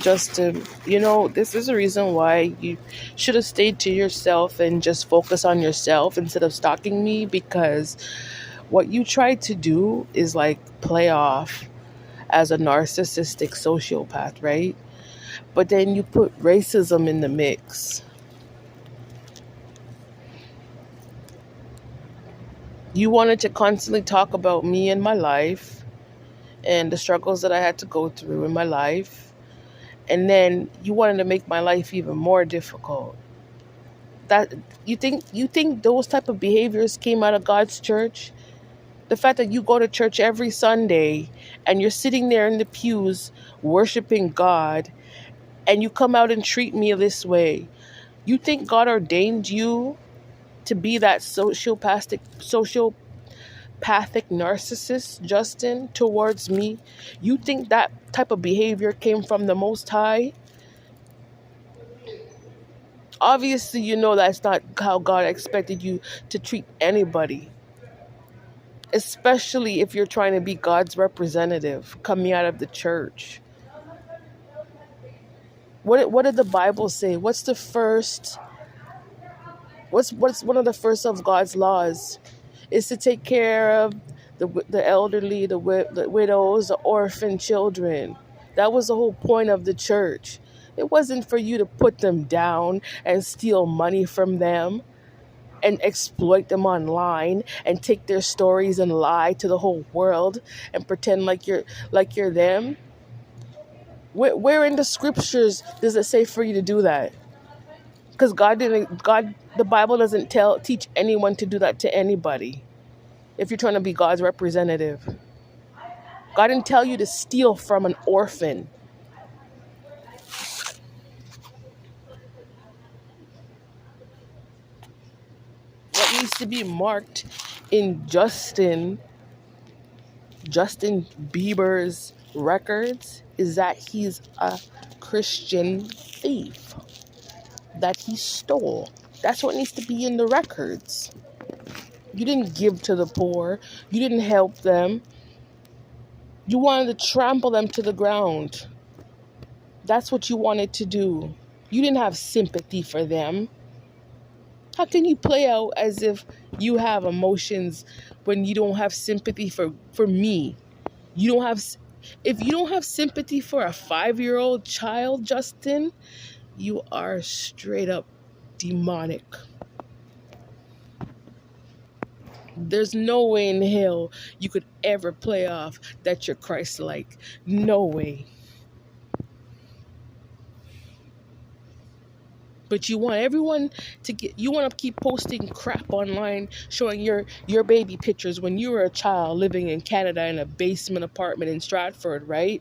Justin, this is a reason why you should have stayed to yourself and just focus on yourself instead of stalking me, because what you tried to do is like play off as a narcissistic sociopath, right? But then you put racism in the mix. You wanted to constantly talk about me and my life and the struggles that I had to go through in my life. And then you wanted to make my life even more difficult. That you think those type of behaviors came out of God's church? The fact that you go to church every Sunday and you're sitting there in the pews worshiping God, and you come out and treat me this way. You think God ordained you to be that sociopathic narcissist, Justin, towards me? You think that type of behavior came from the Most High? Obviously, you know that's not how God expected you to treat anybody, especially if you're trying to be God's representative coming out of the church. What did the Bible say? What's one of the first of God's laws? Is to take care of the elderly, the widows, the orphan children. That was the whole point of the church. It wasn't for you to put them down and steal money from them and exploit them online and take their stories and lie to the whole world and pretend like you're them. Where in the scriptures does it say for you to do that? Because the Bible doesn't teach anyone to do that to anybody. If you're trying to be God's representative, God didn't tell you to steal from an orphan. What needs to be marked in Justin Bieber's records is that he's a Christian thief, that he stole. That's what needs to be in the records. You didn't give to the poor. You didn't help them. You wanted to trample them to the ground. That's what you wanted to do. You didn't have sympathy for them. How can you play out as if you have emotions when you don't have sympathy for me? You don't have If you don't have sympathy for a 5-year-old child, Justin, you are straight up demonic. There's no way in hell you could ever play off that you're Christ-like. No way. But you want everyone you want to keep posting crap online showing your baby pictures when you were a child living in Canada in a basement apartment in Stratford, right?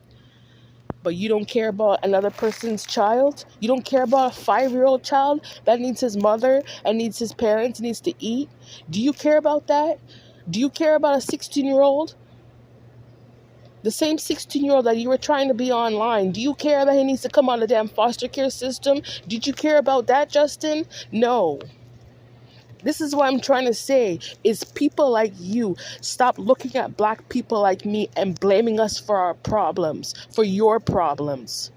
But you don't care about another person's child? You don't care about a 5-year-old child that needs his mother and needs his parents, needs to eat? Do you care about that? Do you care about a 16-year-old? The same 16-year-old that you were trying to be online. Do you care that he needs to come out of the damn foster care system? Did you care about that, Justin? No. This is what I'm trying to say, is people like you stop looking at black people like me and blaming us for our problems, for your problems.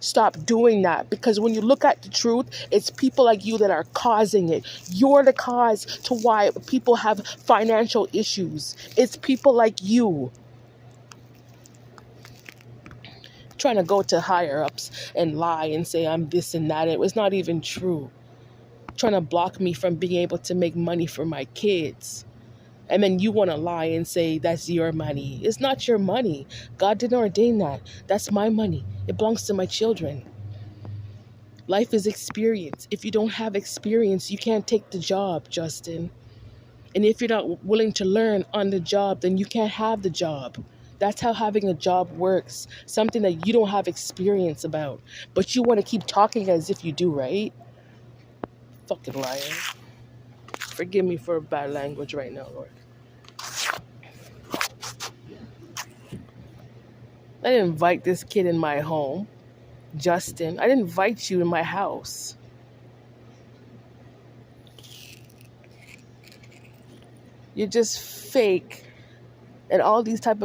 Stop doing that, because when you look at the truth, it's people like you that are causing it. You're the cause to why people have financial issues. It's people like you trying to go to higher ups and lie and say I'm this and that. It was not even true. Trying to block me from being able to make money for my kids. And then you want to lie and say that's your money. It's not your money. God didn't ordain that. That's my money. It belongs to my children. Life is experience. If you don't have experience, you can't take the job, Justin. And if you're not willing to learn on the job, then you can't have the job. That's how having a job works. Something that you don't have experience about. But you want to keep talking as if you do, right? Fucking liar. Forgive me for bad language right now, Lord. I didn't invite this kid in my home, Justin. I didn't invite you in my house. You're just fake. And all these type of